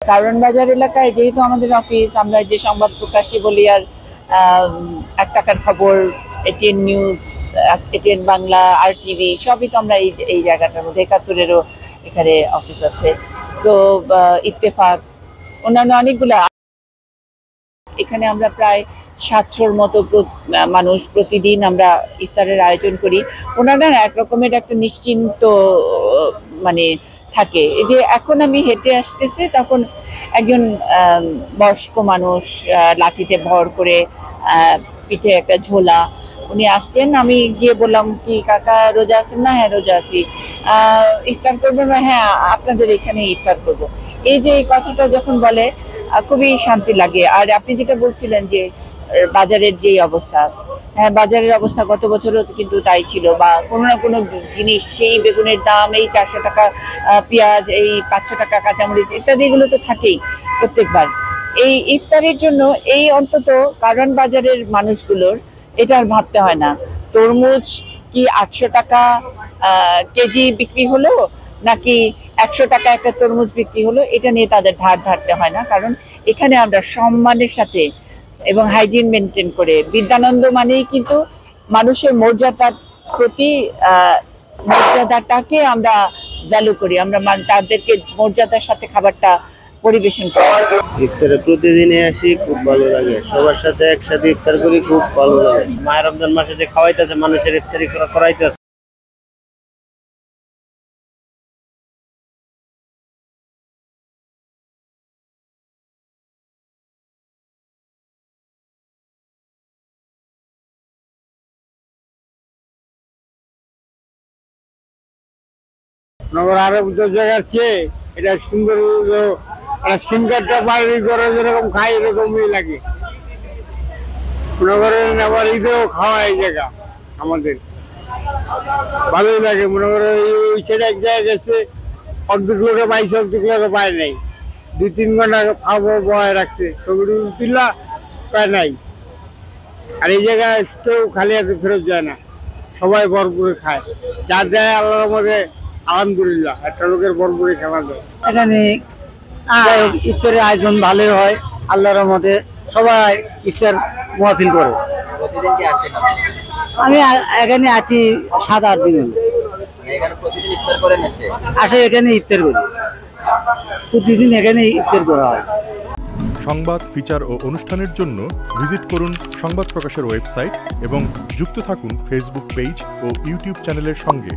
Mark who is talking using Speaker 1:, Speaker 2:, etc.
Speaker 1: কারণ বাজার এলাকায় যেহেতু আমাদের অফিস, আমরা যে সংবাদ প্রকাশী বলি আর এক টাকার খবর, এটিএন নিউজ, এটিএন বাংলা, আর টিভি সবই তো আমরা এই জায়গাটার মধ্যে, ৭১-এরও এখানে অফিস আছে। সো ইত্তেফাক, অন্যান্য অনেকগুলো, এখানে আমরা প্রায় ৭০০-র মতো মানুষ প্রতিদিন আমরা ইফতারের আয়োজন করি। ওনারা এক রকমের একটা নিশ্চিন্ত মানে থাকে। এই যে এখন আমি হেঁটে আসতেছি, তখন একজন বয়স্ক মানুষ লাঠিতে ভর করে, পিঠে একটা ঝোলা, উনি আসছেন। আমি গিয়ে বললাম কি কাকা রোজা আছেন? না, হ্যাঁ রোজা আছি। ইফতার করবেন না? হ্যাঁ আপনাদের এখানে ইফতার করব। এই যে এই কথাটা যখন বলে খুবই শান্তি লাগে। আর আপনি যেটা বলছিলেন যে বাজারের যে অবস্থা, হ্যাঁ বাজারের অবস্থা গত বছরও কিন্তু তাই ছিল, বা কোনো না কোনো জিনিস, সেই বেগুনের দাম, এই 400 টাকা পেঁয়াজ, এই 500 টাকা কাঁচামরিচ ইত্যাদি, এগুলো তো থাকেই প্রত্যেকবার। এই ইফতারের জন্য এই অন্তত কারণ বাজারের মানুষগুলোর এটা আর ভাবতে হয় না। তরমুজ কি 800 টাকা কেজি বিক্রি হলো, নাকি 100 টাকা একটা তরমুজ বিক্রি হলো, এটা নিয়ে তাদের ধারতে হয় না। কারণ এখানে আমরা সম্মানের সাথে এবং হাইজিন মেনটেন করে, বিদ্যানন্দ মানেই কিন্তু মানুষের মর্যাদার প্রতি মর্যাদাটাকে আমরা ভ্যালু করি, আমরা তাদেরকে মর্যাদার সাথে খাবারটা পরিবেশন করি।
Speaker 2: ইফতারে প্রতিদিনই আসি, খুব ভালো লাগে। সবার সাথে একসাথে ইফতার করি, খুব ভালো লাগে। মায়ের রমজান মাসে যে খাওয়াইতেছে, মানুষের ইফতারি করাইতেছে।
Speaker 3: নগর আরো জায়গার চেয়ে এটা সুন্দর, সিম কার্ডটা বাড়ি করে যেরকম খাই এরকমই লাগে। মনে করেন আবার ঈদেও খাওয়া এই জায়গা আমাদের ভালোই লাগে। মনে করেন ওই ছেলে এক জায়গায় গেছে, অর্ধেক লোকে পাইছে, অর্ধেক লোকে পায় নাই। 2-3 ঘন্টা খাবো বয় রাখছে, ছবি তুললা পায় নাই। আর এই জায়গায় কেউ খালি আছে ফেরত যায় না, সবাই ভরপুরে খায়। যা দেয় আল্লাহর মধ্যে আলহামদুলিল্লাহ, একটা লোকের ভরপুরে খাওয়া যায়।
Speaker 4: এখানে ইফতারের আয়োজন ভালোই হয় আল্লাহর রহমতে, সবাই ইফতার মাহফিল করে।
Speaker 5: প্রতিদিন কি আসেন আপনি?
Speaker 4: আমি এখানে আছি 7-8 দিন।
Speaker 5: এখানে প্রতিদিন ইফতার করেন?
Speaker 4: আসে এখানে ইফতার করি, প্রতিদিন এখানে ইফতার করা হয়।
Speaker 6: সংবাদ, ফিচার ও অনুষ্ঠানের জন্য ভিজিট করুন সংবাদ প্রকাশের ওয়েবসাইট এবং যুক্ত থাকুন ফেসবুক পেজ ও ইউটিউব চ্যানেলের সঙ্গে।